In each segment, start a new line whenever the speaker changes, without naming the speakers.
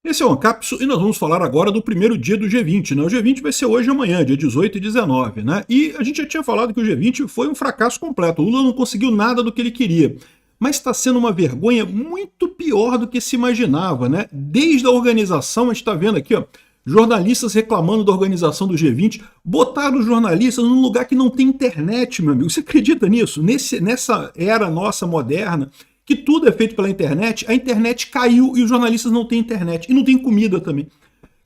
Esse é o Ancapso e nós vamos falar agora do primeiro dia do G20, né? O G20 vai ser hoje e amanhã, dia 18 e 19, né? E a gente já tinha falado que o G20 foi um fracasso completo. O Lula não conseguiu nada do que ele queria. Mas está sendo uma vergonha muito pior do que se imaginava, né? Desde a organização, a gente está vendo aqui, ó, jornalistas reclamando da organização do G20, botaram os jornalistas num lugar que não tem internet, meu amigo. Você acredita nisso? Nessa era nossa moderna, que tudo é feito pela internet, a internet caiu e os jornalistas não têm internet. E não tem comida também.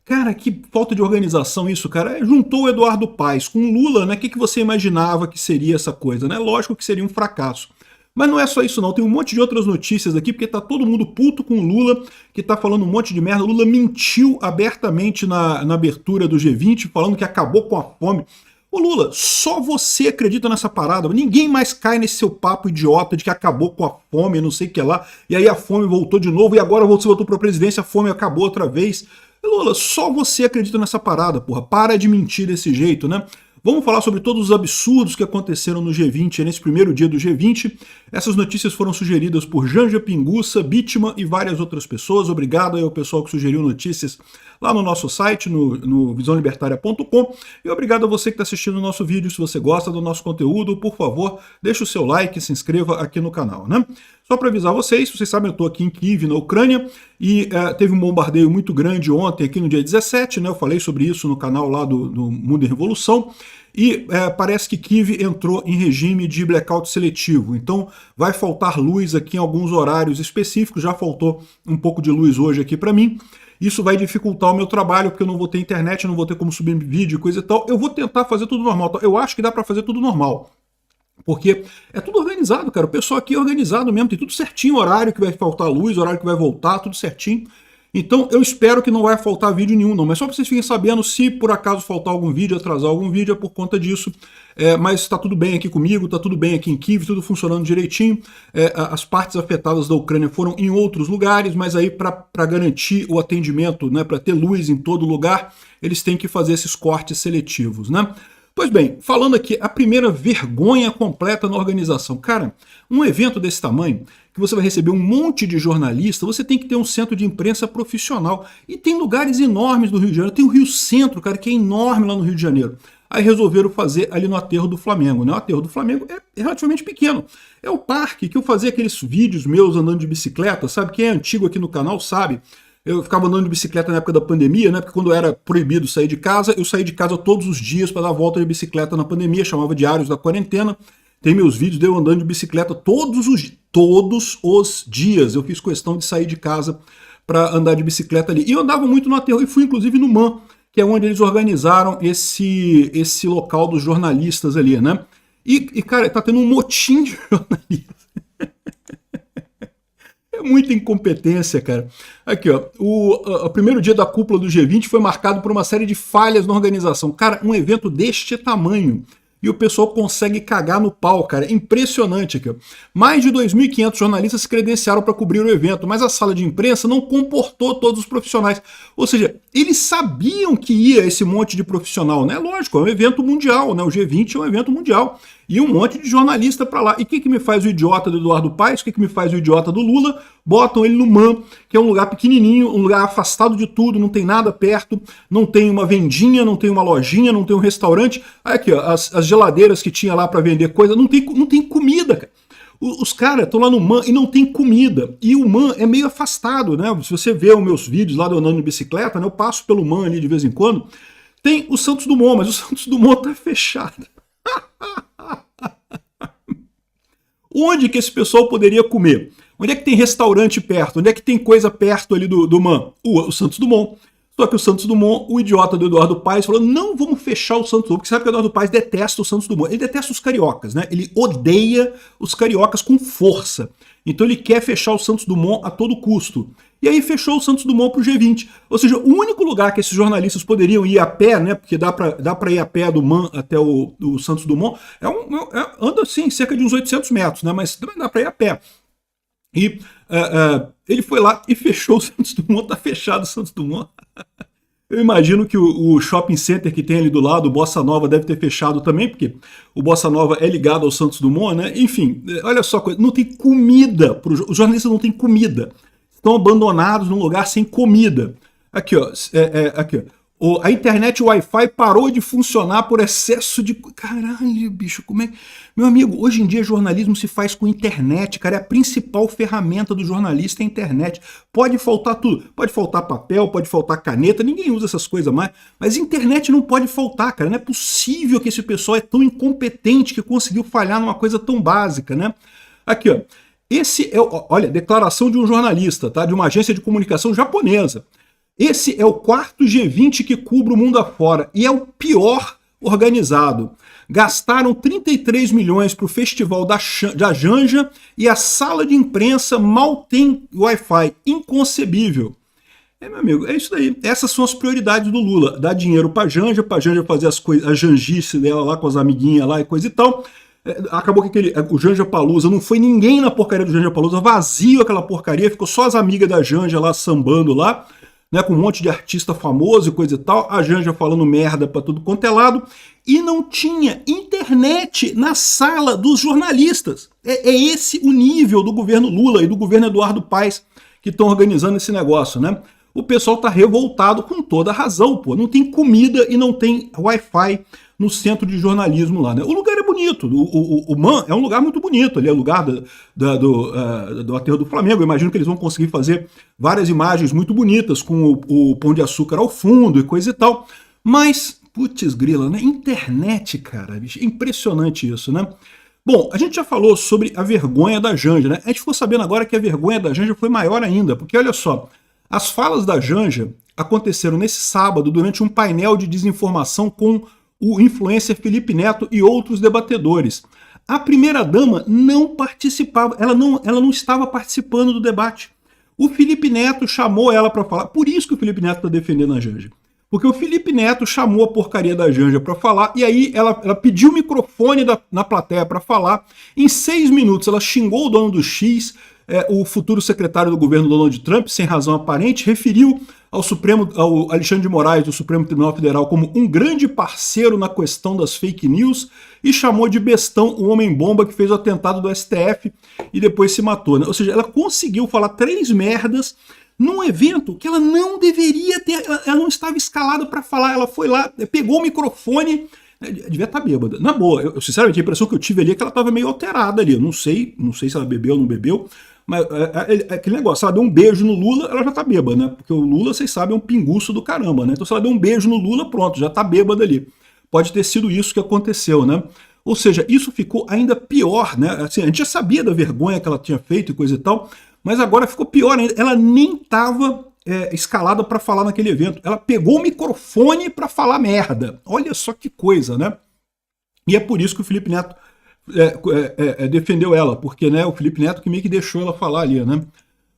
Cara, que falta de organização isso, cara. Juntou o Eduardo Paes com o Lula, né? O que você imaginava que seria essa coisa, né? Lógico que seria um fracasso. Mas não é só isso não, tem um monte de outras notícias aqui, porque tá todo mundo puto com o Lula, que tá falando um monte de merda. O Lula mentiu abertamente na abertura do G20, falando que acabou com a fome. Ô Lula, só você acredita nessa parada, ninguém mais cai nesse seu papo idiota de que acabou com a fome, não sei o que lá, e aí a fome voltou de novo, e agora você voltou pra presidência, a fome acabou outra vez. Lula, só você acredita nessa parada, porra, para de mentir desse jeito, né? Vamos falar sobre todos os absurdos que aconteceram no G20, nesse primeiro dia do G20. Essas notícias foram sugeridas por Janja Pinguça, Bitman e várias outras pessoas. Obrigado aí ao pessoal que sugeriu notícias lá no nosso site, no visãolibertaria.com. E obrigado a você que está assistindo o nosso vídeo. Se você gosta do nosso conteúdo, por favor, deixe o seu like e se inscreva aqui no canal, né? Só para avisar vocês sabem, eu estou aqui em Kiev, na Ucrânia, e teve um bombardeio muito grande ontem, aqui no dia 17, né? Eu falei sobre isso no canal lá do Mundo em Revolução, e parece que Kiev entrou em regime de blackout seletivo, então vai faltar luz aqui em alguns horários específicos, já faltou um pouco de luz hoje aqui para mim. Isso vai dificultar o meu trabalho, porque eu não vou ter internet, não vou ter como subir vídeo e coisa e tal. Eu vou tentar fazer tudo normal, eu acho que dá para fazer tudo normal. Porque é tudo organizado, cara. O pessoal aqui é organizado mesmo, tem tudo certinho, horário que vai faltar luz, horário que vai voltar, tudo certinho. Então eu espero que não vai faltar vídeo nenhum, não. Mas só para vocês fiquem sabendo, se por acaso faltar algum vídeo, atrasar algum vídeo, é por conta disso. Mas está tudo bem aqui comigo, está tudo bem aqui em Kiev, tudo funcionando direitinho. As partes afetadas da Ucrânia foram em outros lugares, mas aí para garantir o atendimento, né, para ter luz em todo lugar, eles têm que fazer esses cortes seletivos, né? Pois bem, falando aqui, a primeira vergonha completa na organização. Cara, um evento desse tamanho, que você vai receber um monte de jornalista, você tem que ter um centro de imprensa profissional. E tem lugares enormes no Rio de Janeiro, tem o Rio Centro, cara, que é enorme lá no Rio de Janeiro. Aí resolveram fazer ali no Aterro do Flamengo, né? O Aterro do Flamengo é relativamente pequeno. É o parque que eu fazia aqueles vídeos meus andando de bicicleta, sabe? Quem é antigo aqui no canal sabe. Eu ficava andando de bicicleta na época da pandemia, né? Porque quando era proibido sair de casa, eu saí de casa todos os dias para dar volta de bicicleta na pandemia, chamava Diários da Quarentena. Tem meus vídeos de eu andando de bicicleta todos os dias. Eu fiz questão de sair de casa para andar de bicicleta ali. E eu andava muito no aterro, e fui inclusive no MAN, que é onde eles organizaram esse local dos jornalistas ali, né? E cara, tá tendo um motim de jornalistas. É muita incompetência, cara. Aqui, ó, o primeiro dia da cúpula do G20 foi marcado por uma série de falhas na organização. Cara, um evento deste tamanho, e o pessoal consegue cagar no pau, cara. Impressionante aqui, ó. Mais de 2.500 jornalistas se credenciaram para cobrir o evento, mas a sala de imprensa não comportou todos os profissionais. Ou seja, eles sabiam que ia esse monte de profissional, né? Lógico, é um evento mundial, né? O G20 é um evento mundial. E um monte de jornalista para lá. E o que me faz o idiota do Eduardo Paes? O que me faz o idiota do Lula? Botam ele no MAN, que é um lugar pequenininho, um lugar afastado de tudo, não tem nada perto, não tem uma vendinha, não tem uma lojinha, não tem um restaurante. Aí aqui, ó, as geladeiras que tinha lá para vender coisa, não tem comida, cara. Os caras estão lá no MAN e não tem comida. E o MAN é meio afastado, né? Se você vê os meus vídeos lá de andando de bicicleta, né, eu passo pelo MAN ali de vez em quando. Tem o Santos Dumont, mas o Santos Dumont tá fechado. Onde que esse pessoal poderia comer? Onde é que tem restaurante perto? Onde é que tem coisa perto ali do MAN? O Santos Dumont. Só que o Santos Dumont, o idiota do Eduardo Paes, falou, não vamos fechar o Santos Dumont, porque sabe que o Eduardo Paes detesta o Santos Dumont. Ele detesta os cariocas, né? Ele odeia os cariocas com força. Então ele quer fechar o Santos Dumont a todo custo. E aí fechou o Santos Dumont para o G20. Ou seja, o único lugar que esses jornalistas poderiam ir a pé, né, porque dá para ir a pé do MAN até o Santos Dumont, anda assim, cerca de uns 800 metros, né, mas também dá para ir a pé. E ele foi lá e fechou o Santos Dumont, tá fechado o Santos Dumont. Eu imagino que o shopping center que tem ali do lado, o Bossa Nova, deve ter fechado também, porque o Bossa Nova é ligado ao Santos Dumont, né? Enfim, olha só, não tem comida, os jornalistas não têm comida. Estão abandonados num lugar sem comida. Aqui, ó. Aqui, ó. A internet Wi-Fi parou de funcionar por excesso de... Caralho, bicho, como é... Meu amigo, hoje em dia jornalismo se faz com internet, cara. É a principal ferramenta do jornalista, é a internet. Pode faltar tudo. Pode faltar papel, pode faltar caneta, ninguém usa essas coisas mais. Mas internet não pode faltar, cara. Não é possível que esse pessoal é tão incompetente que conseguiu falhar numa coisa tão básica, né? Aqui, ó. Esse é, olha, declaração de um jornalista, tá? De uma agência de comunicação japonesa. Esse é o quarto G20 que cubre o mundo afora e é o pior organizado. Gastaram 33 milhões para o festival da Janja e a sala de imprensa mal tem Wi-Fi. Inconcebível. Meu amigo, é isso daí. Essas são as prioridades do Lula. Dar dinheiro para a Janja fazer as coisas, a janjice dela lá com as amiguinhas lá e coisa e tal. Acabou que o Janja Palusa, não foi ninguém na porcaria do Janja Palusa, vazio aquela porcaria, ficou só as amigas da Janja lá sambando lá, né, com um monte de artista famoso e coisa e tal, a Janja falando merda pra tudo quanto é lado, e não tinha internet na sala dos jornalistas. É esse o nível do governo Lula e do governo Eduardo Paes que estão organizando esse negócio, né? O pessoal tá revoltado com toda a razão, pô. Não tem comida e não tem Wi-Fi no centro de jornalismo lá, né? O lugar é bonito, o MAN é um lugar muito bonito, ali é o lugar do aterro do Flamengo. Eu imagino que eles vão conseguir fazer várias imagens muito bonitas com o Pão de Açúcar ao fundo e coisa e tal, mas, putz grila, né? Internet, cara, bicho, é impressionante isso, né? Bom, a gente já falou sobre a vergonha da Janja, né? A gente ficou sabendo agora que a vergonha da Janja foi maior ainda, porque olha só, as falas da Janja aconteceram nesse sábado durante um painel de desinformação com o influencer Felipe Neto e outros debatedores. A primeira-dama não participava, ela não estava participando do debate. O Felipe Neto chamou ela para falar, por isso que o Felipe Neto está defendendo a Janja. Porque o Felipe Neto chamou a porcaria da Janja para falar, e aí ela pediu o microfone na plateia para falar. Em 6 minutos ela xingou o dono do X, o futuro secretário do governo Donald Trump, sem razão aparente, referiu ao Alexandre de Moraes do Supremo Tribunal Federal como um grande parceiro na questão das fake news e chamou de bestão o homem-bomba que fez o atentado do STF e depois se matou, né? Ou seja, ela conseguiu falar 3 merdas num evento que ela não deveria ter, ela não estava escalada para falar, ela foi lá, pegou o microfone, devia estar bêbada. Na boa, eu sinceramente a impressão que eu tive ali é que ela estava meio alterada ali, eu não sei se ela bebeu ou não bebeu, mas aquele negócio, se ela deu um beijo no Lula, ela já tá bêbada, né? Porque o Lula, vocês sabem, é um pinguço do caramba, né? Então se ela deu um beijo no Lula, pronto, já tá bêbada ali. Pode ter sido isso que aconteceu, né? Ou seja, isso ficou ainda pior, né? Assim, a gente já sabia da vergonha que ela tinha feito e coisa e tal, mas agora ficou pior ainda. Ela nem estava escalada para falar naquele evento. Ela pegou o microfone para falar merda. Olha só que coisa, né? E é por isso que o Felipe Neto defendeu ela, porque, né, o Felipe Neto que meio que deixou ela falar ali, né?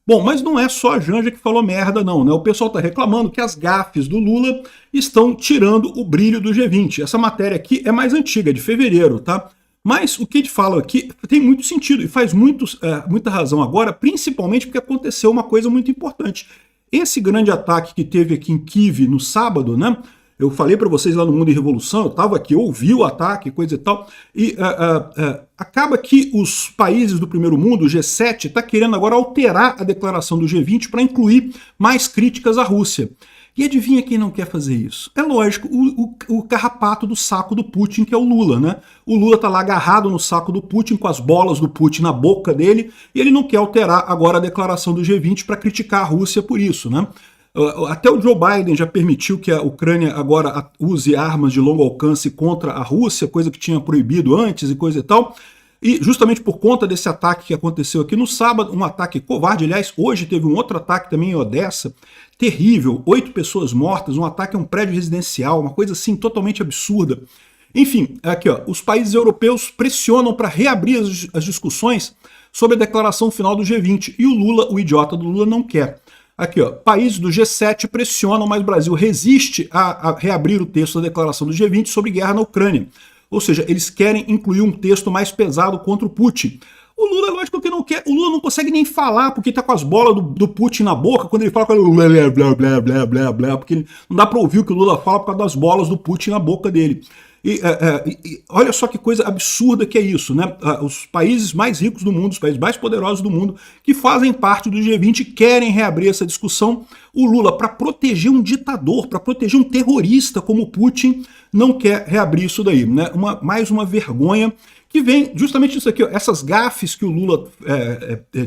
Bom, mas não é só a Janja que falou merda, não, né? O pessoal está reclamando que as gafes do Lula estão tirando o brilho do G20. Essa matéria aqui é mais antiga, é de fevereiro, tá? Mas o que a gente fala aqui tem muito sentido e faz muita razão agora, principalmente porque aconteceu uma coisa muito importante. Esse grande ataque que teve aqui em Kyiv no sábado, né? Eu falei para vocês lá no Mundo em Revolução, eu estava aqui, ouvi o ataque, coisa e tal, e acaba que os países do primeiro mundo, o G7, está querendo agora alterar a declaração do G20 para incluir mais críticas à Rússia. E adivinha quem não quer fazer isso? É lógico, o carrapato do saco do Putin, que é o Lula, né? O Lula tá lá agarrado no saco do Putin, com as bolas do Putin na boca dele, e ele não quer alterar agora a declaração do G20 para criticar a Rússia por isso, né? Até o Joe Biden já permitiu que a Ucrânia agora use armas de longo alcance contra a Rússia, coisa que tinha proibido antes e coisa e tal. E justamente por conta desse ataque que aconteceu aqui no sábado, um ataque covarde, aliás, hoje teve um outro ataque também em Odessa, terrível, 8 pessoas mortas, um ataque a um prédio residencial, uma coisa assim totalmente absurda. Enfim, aqui ó, os países europeus pressionam para reabrir as discussões sobre a declaração final do G20, e o Lula, o idiota do Lula, não quer. Aqui, ó, países do G7 pressionam, mas o Brasil resiste a reabrir o texto da declaração do G20 sobre guerra na Ucrânia. Ou seja, eles querem incluir um texto mais pesado contra o Putin. O Lula, lógico que não quer, o Lula não consegue nem falar, porque está com as bolas do Putin na boca, quando ele fala com ele, blá, blá, blá, blá, blá, blá, porque não dá para ouvir o que o Lula fala por causa das bolas do Putin na boca dele. Olha só que coisa absurda que é isso, né? Os países mais ricos do mundo, os países mais poderosos do mundo, que fazem parte do G20, querem reabrir essa discussão. O Lula, para proteger um ditador, para proteger um terrorista como Putin, não quer reabrir isso daí, né? Mais uma vergonha que vem justamente isso aqui, ó, essas gafes que o Lula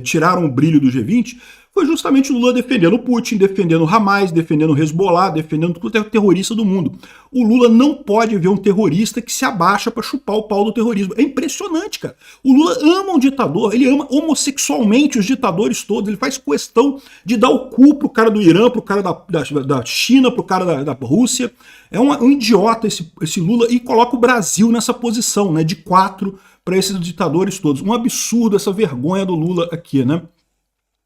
tiraram o brilho do G20, foi justamente o Lula defendendo o Putin, defendendo o Hamas, defendendo o Hezbollah, defendendo todo terrorista do mundo. O Lula não pode ver um terrorista que se abaixa para chupar o pau do terrorismo. É impressionante, cara. O Lula ama um ditador, ele ama homossexualmente os ditadores todos, ele faz questão de dar o cu pro cara do Irã, pro cara da China, pro cara da Rússia. É um idiota esse Lula e coloca o Brasil nessa posição, né, de 4 para esses ditadores todos. Um absurdo essa vergonha do Lula aqui, né?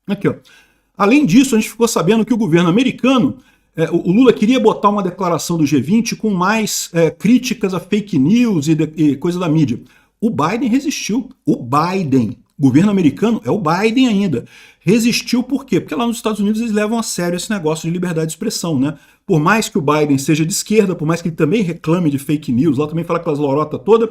Aqui, ó. Além disso, a gente ficou sabendo que o governo americano, o Lula queria botar uma declaração do G20 com mais críticas a fake news e coisa da mídia. O Biden resistiu. O governo americano é o Biden ainda. Resistiu por quê? Porque lá nos Estados Unidos eles levam a sério esse negócio de liberdade de expressão, né? Por mais que o Biden seja de esquerda, por mais que ele também reclame de fake news, lá também fala aquelas lorotas todas,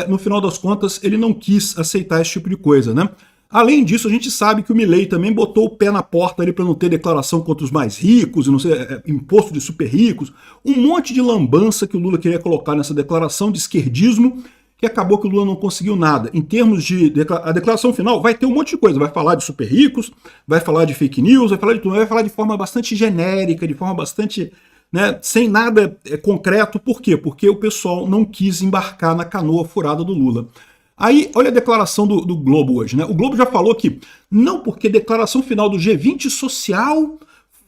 no final das contas ele não quis aceitar esse tipo de coisa, né? Além disso, a gente sabe que o Milei também botou o pé na porta ali para não ter declaração contra os mais ricos, não sei, imposto de super ricos, um monte de lambança que o Lula queria colocar nessa declaração de esquerdismo, que acabou que o Lula não conseguiu nada. Em termos de a declaração final, vai ter um monte de coisa, vai falar de super ricos, vai falar de fake news, vai falar de tudo, vai falar de forma bastante genérica, de forma bastante, né, sem nada concreto. Por quê? Porque o pessoal não quis embarcar na canoa furada do Lula. Aí, olha a declaração do Globo hoje, né? O Globo já falou que não, porque a declaração final do G20 social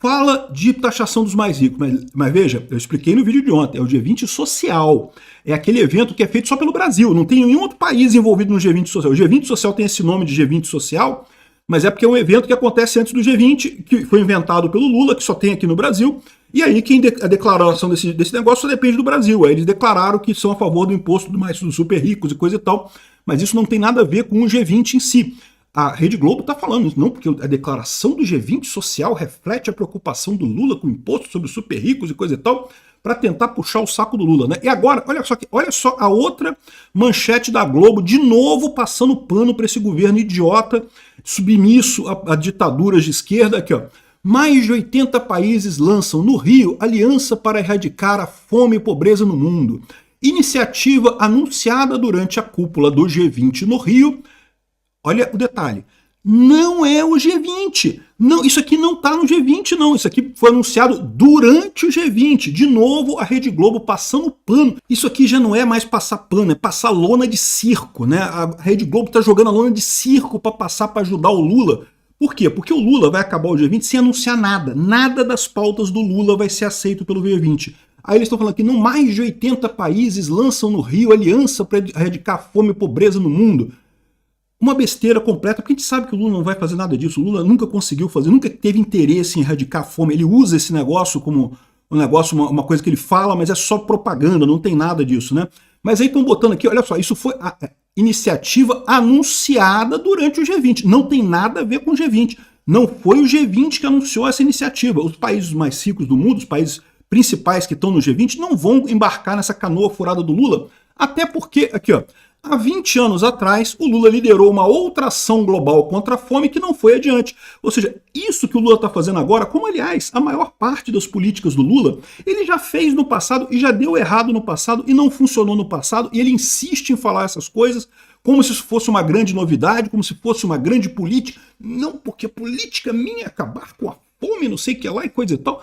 fala de taxação dos mais ricos. Mas veja, eu expliquei no vídeo de ontem, é o G20 social. É aquele evento que é feito só pelo Brasil, não tem nenhum outro país envolvido no G20 social. O G20 social tem esse nome de G20 social, mas é porque é um evento que acontece antes do G20, que foi inventado pelo Lula, que só tem aqui no Brasil. E aí a declaração desse negócio só depende do Brasil. Aí eles declararam que são a favor do imposto dos super ricos e coisa e tal, mas isso não tem nada a ver com o G20 em si. A Rede Globo está falando isso, não, porque a declaração do G20 social reflete a preocupação do Lula com o imposto sobre os super ricos e coisa e tal, para tentar puxar o saco do Lula, né? E agora, olha só a outra manchete da Globo, de novo passando pano para esse governo idiota, submisso a ditaduras de esquerda, aqui, ó. Mais de 80 países lançam no Rio aliança para erradicar a fome e pobreza no mundo. Iniciativa anunciada durante a cúpula do G20 no Rio. Olha o detalhe. Não é o G20. Não, isso aqui não está no G20, não. Isso aqui foi anunciado durante o G20. De novo, a Rede Globo passando pano. Isso aqui já não é mais passar pano, é passar lona de circo, né? A Rede Globo está jogando a lona de circo para passar para ajudar o Lula. Por quê? Porque o Lula vai acabar o G20 sem anunciar nada. Nada das pautas do Lula vai ser aceito pelo G20. Aí eles estão falando que não mais de 80 países lançam no Rio aliança para erradicar fome e pobreza no mundo. Uma besteira completa, porque a gente sabe que o Lula não vai fazer nada disso. O Lula nunca conseguiu fazer, nunca teve interesse em erradicar a fome. Ele usa esse negócio como um negócio, uma coisa que ele fala, mas é só propaganda, não tem nada disso, né? Mas aí estão botando aqui, olha só, isso foi a iniciativa anunciada durante o G20. Não tem nada a ver com o G20. Não foi o G20 que anunciou essa iniciativa. Os países mais ricos do mundo, os países principais que estão no G20, não vão embarcar nessa canoa furada do Lula, até porque, aqui ó, há 20 anos atrás, o Lula liderou uma outra ação global contra a fome que não foi adiante. Ou seja, isso que o Lula está fazendo agora, como aliás, a maior parte das políticas do Lula, ele já fez no passado e já deu errado no passado e não funcionou no passado, e ele insiste em falar essas coisas como se isso fosse uma grande novidade, como se fosse uma grande política. Não, porque a política minha é acabar com a fome, não sei o que lá e coisa e tal.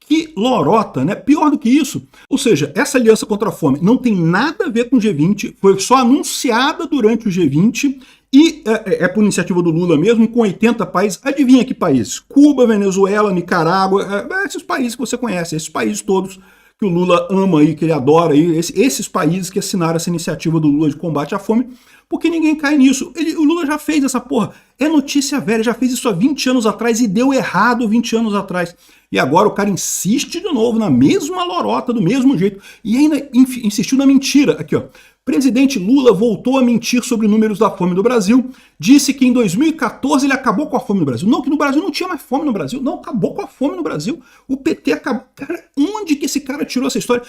Que lorota, né? Pior do que isso. Ou seja, essa aliança contra a fome não tem nada a ver com o G20, foi só anunciada durante o G20 e é por iniciativa do Lula mesmo, com 80 países. Adivinha que países? Cuba, Venezuela, Nicarágua, esses países que você conhece, esses países todos que o Lula ama e que ele adora, aí, esses países que assinaram essa iniciativa do Lula de combate à fome, porque ninguém cai nisso. O Lula já fez essa porra. É notícia velha, já fez isso há 20 anos atrás e deu errado 20 anos atrás. E agora o cara insiste de novo na mesma lorota, do mesmo jeito. E ainda insistiu na mentira. Aqui, ó. Presidente Lula voltou a mentir sobre números da fome do Brasil. Disse que em 2014 ele acabou com a fome no Brasil. Não, que no Brasil não tinha mais fome no Brasil. Não, acabou com a fome no Brasil. O PT acabou. Cara, onde que esse cara tirou essa história?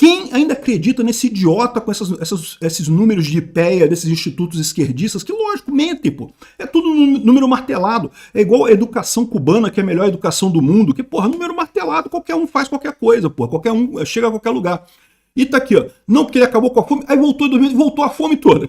Quem ainda acredita nesse idiota com esses números de IPEA, desses institutos esquerdistas, que lógico, mentem, pô. É tudo número martelado. É igual a educação cubana, que é a melhor educação do mundo, que, porra, número martelado, qualquer um faz qualquer coisa, pô. Qualquer um chega a qualquer lugar. E tá aqui, ó. Não, porque ele acabou com a fome, aí voltou em 2000 e voltou a fome toda.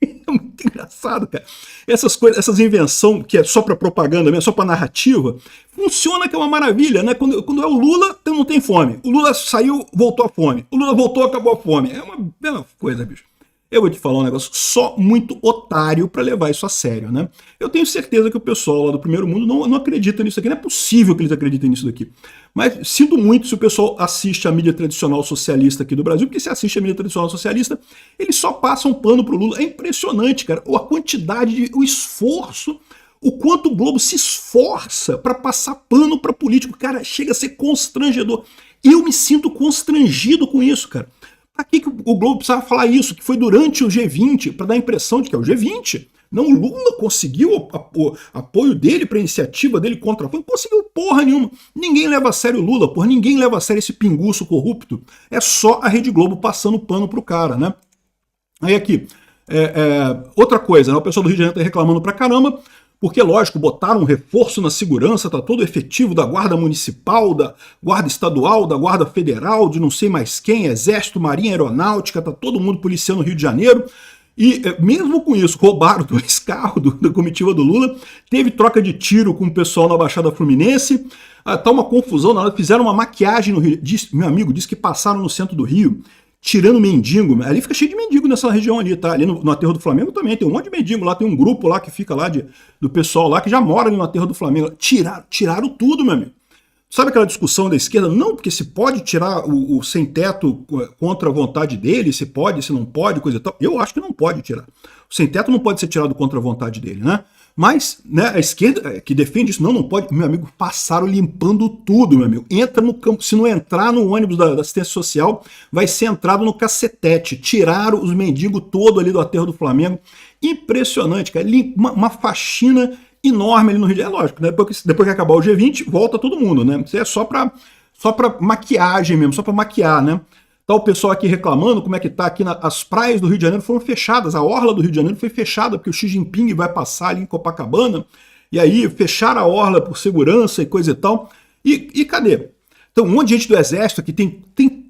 É muito engraçado, cara. Essas coisas, essas invenções que é só para propaganda mesmo, só para narrativa, funciona que é uma maravilha, né? Quando é o Lula, então não tem fome. O Lula saiu, voltou a fome. O Lula voltou, acabou a fome. É uma coisa, bicho. Eu vou te falar um negócio, só muito otário para levar isso a sério, né? Eu tenho certeza que o pessoal lá do primeiro mundo não acredita nisso aqui, não é possível que eles acreditem nisso daqui. Mas sinto muito se o pessoal assiste a mídia tradicional socialista aqui do Brasil, porque se assiste a mídia tradicional socialista, eles só passam pano pro Lula. É impressionante, cara, a quantidade, o esforço, o quanto o Globo se esforça para passar pano para político. Cara, chega a ser constrangedor. Eu me sinto constrangido com isso, cara. Pra que o Globo precisava falar isso? Que foi durante o G20, para dar a impressão de que é o G20. Não, o Lula conseguiu o apoio dele para a iniciativa dele contra a fome. Não conseguiu porra nenhuma. Ninguém leva a sério o Lula, porra. Ninguém leva a sério esse pinguço corrupto. É só a Rede Globo passando pano pro cara, né? Aí aqui, outra coisa, né? O pessoal do Rio de Janeiro tá reclamando pra caramba, porque, lógico, botaram um reforço na segurança, tá todo efetivo da Guarda Municipal, da Guarda Estadual, da Guarda Federal, de não sei mais quem, Exército, Marinha, Aeronáutica, tá todo mundo policiando o Rio de Janeiro. E mesmo com isso, roubaram 2 carros da comitiva do Lula, teve troca de tiro com o pessoal na Baixada Fluminense, tá uma confusão, na hora fizeram uma maquiagem no Rio. Meu amigo disse que passaram no centro do Rio, tirando mendigo. Ali fica cheio de mendigo nessa região ali, tá? Ali no aterro do Flamengo também tem um monte de mendigo lá, tem um grupo lá que fica lá do pessoal lá que já mora ali no aterro do Flamengo. Tiraram tudo, meu amigo. Sabe aquela discussão da esquerda? Não, porque se pode tirar o sem-teto contra a vontade dele, se pode, se não pode, coisa e tal. Eu acho que não pode tirar. O sem-teto não pode ser tirado contra a vontade dele, né? Mas, né, a esquerda que defende isso, não pode. Meu amigo, passaram limpando tudo, meu amigo. Entra no campo, se não entrar no ônibus da assistência social, vai ser entrado no cacetete. Tiraram os mendigos todo ali do aterro do Flamengo. Impressionante, cara. Uma faxina enorme ali no Rio de Janeiro. É lógico, né? Depois que acabar o G20, volta todo mundo, né? Isso é só pra maquiagem mesmo, só pra maquiar, né? Tá o pessoal aqui reclamando como é que tá aqui as praias do Rio de Janeiro foram fechadas, a orla do Rio de Janeiro foi fechada porque o Xi Jinping vai passar ali em Copacabana, e aí fecharam a orla por segurança e coisa e tal. E cadê? Então um monte de gente do exército aqui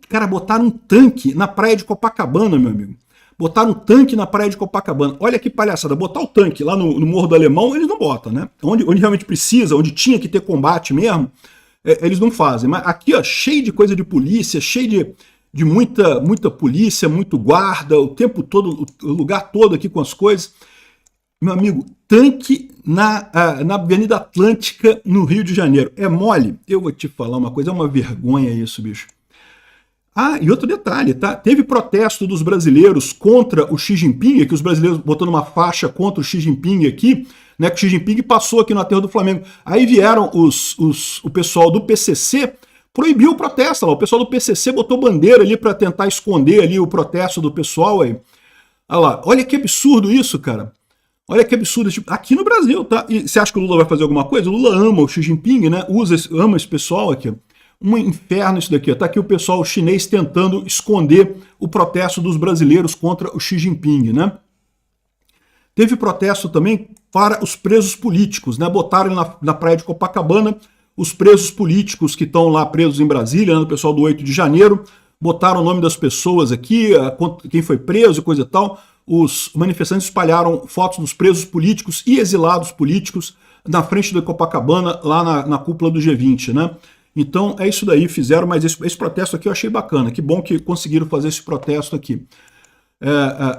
cara, botaram um tanque na praia de Copacabana, meu amigo. Botaram um tanque na praia de Copacabana. Olha que palhaçada, botar o tanque lá no Morro do Alemão, eles não botam, né? Onde realmente precisa, onde tinha que ter combate mesmo, eles não fazem. Mas aqui, ó, cheio de coisa de polícia, cheio de muita polícia, muito guarda, o tempo todo, o lugar todo aqui com as coisas. Meu amigo, tanque na Avenida Atlântica, no Rio de Janeiro. É mole? Eu vou te falar uma coisa, é uma vergonha isso, bicho. Ah, e outro detalhe, tá? Teve protesto dos brasileiros contra o Xi Jinping, que os brasileiros botando uma faixa contra o Xi Jinping aqui, né? Que o Xi Jinping passou aqui no aterro do Flamengo. Aí vieram o pessoal do PCC, proibiu o protesto lá. O pessoal do PCC botou bandeira ali para tentar esconder ali o protesto do pessoal aí. Olha lá, olha que absurdo isso, cara. Olha que absurdo. Aqui no Brasil, tá? E você acha que o Lula vai fazer alguma coisa? O Lula ama o Xi Jinping, né? Ama esse pessoal aqui. Um inferno isso daqui. Tá aqui o pessoal chinês tentando esconder o protesto dos brasileiros contra o Xi Jinping, né? Teve protesto também para os presos políticos, né? Botaram na praia de Copacabana os presos políticos que estão lá presos em Brasília, né? O pessoal do 8 de janeiro, botaram o nome das pessoas aqui, quem foi preso e coisa e tal. Os manifestantes espalharam fotos dos presos políticos e exilados políticos na frente da Copacabana, lá na cúpula do G20, né? Então é isso daí, fizeram, mas esse protesto aqui eu achei bacana, que bom que conseguiram fazer esse protesto aqui.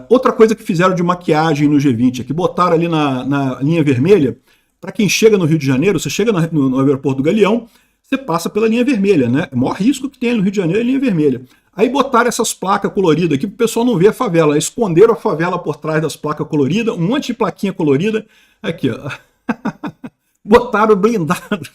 Outra coisa que fizeram de maquiagem no G20 é que botaram ali na linha vermelha, para quem chega no Rio de Janeiro, você chega no aeroporto do Galeão, você passa pela linha vermelha, né? O maior risco que tem no Rio de Janeiro é a linha vermelha. Aí botaram essas placas coloridas aqui para o pessoal não ver a favela, esconderam a favela por trás das placas coloridas, um monte de plaquinha colorida, aqui ó, botaram blindado.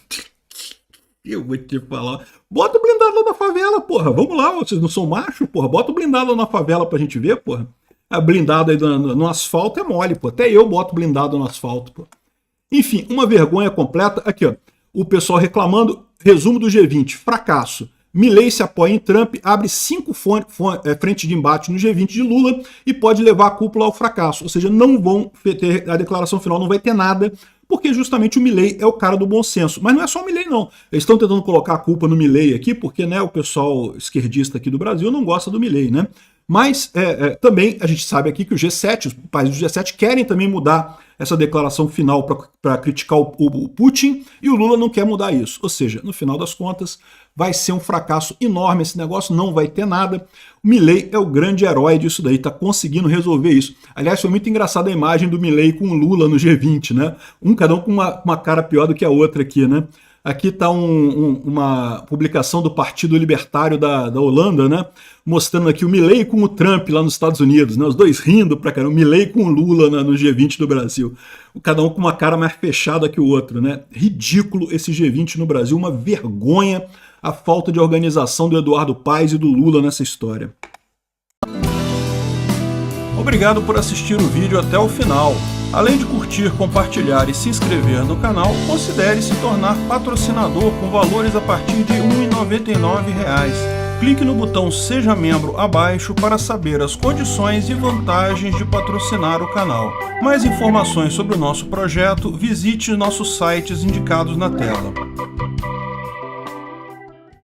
Eu vou te falar. Bota o blindado lá na favela, porra. Vamos lá, vocês não são macho, porra. Bota o blindado lá na favela pra gente ver, porra. A blindado aí no asfalto é mole, pô. Até eu boto blindado no asfalto, pô. Enfim, uma vergonha completa. Aqui, ó. O pessoal reclamando. Resumo do G20. Fracasso. Milei se apoia em Trump, abre 5 frentes de embate no G20 de Lula e pode levar a cúpula ao fracasso. Ou seja, não vão ter, a declaração final não vai ter nada, porque justamente o Milei é o cara do bom senso. Mas não é só o Milei, não. Eles estão tentando colocar a culpa no Milei aqui, porque, né, o pessoal esquerdista aqui do Brasil não gosta do Milei, né? Mas também a gente sabe aqui que o G7, os países do G7 querem também mudar essa declaração final para criticar o Putin, e o Lula não quer mudar isso. Ou seja, no final das contas, vai ser um fracasso enorme esse negócio, não vai ter nada. O Milei é o grande herói disso daí, tá conseguindo resolver isso. Aliás, foi muito engraçada a imagem do Milei com o Lula no G20, né? Cada um com uma cara pior do que a outra aqui, né? Aqui está uma publicação do Partido Libertário da Holanda, né? Mostrando aqui o Milei com o Trump lá nos Estados Unidos, né? Os dois rindo pra caramba, o Milei com o Lula no G20 do Brasil. Cada um com uma cara mais fechada que o outro, né? Ridículo esse G20 no Brasil, uma vergonha a falta de organização do Eduardo Paes e do Lula nessa história. Obrigado por assistir o vídeo até o final. Além de curtir, compartilhar e se inscrever no canal, considere se tornar patrocinador com valores a partir de R$ 1,99. Clique no botão Seja Membro abaixo para saber as condições e vantagens de patrocinar o canal. Mais informações sobre o nosso projeto, visite nossos sites indicados na tela.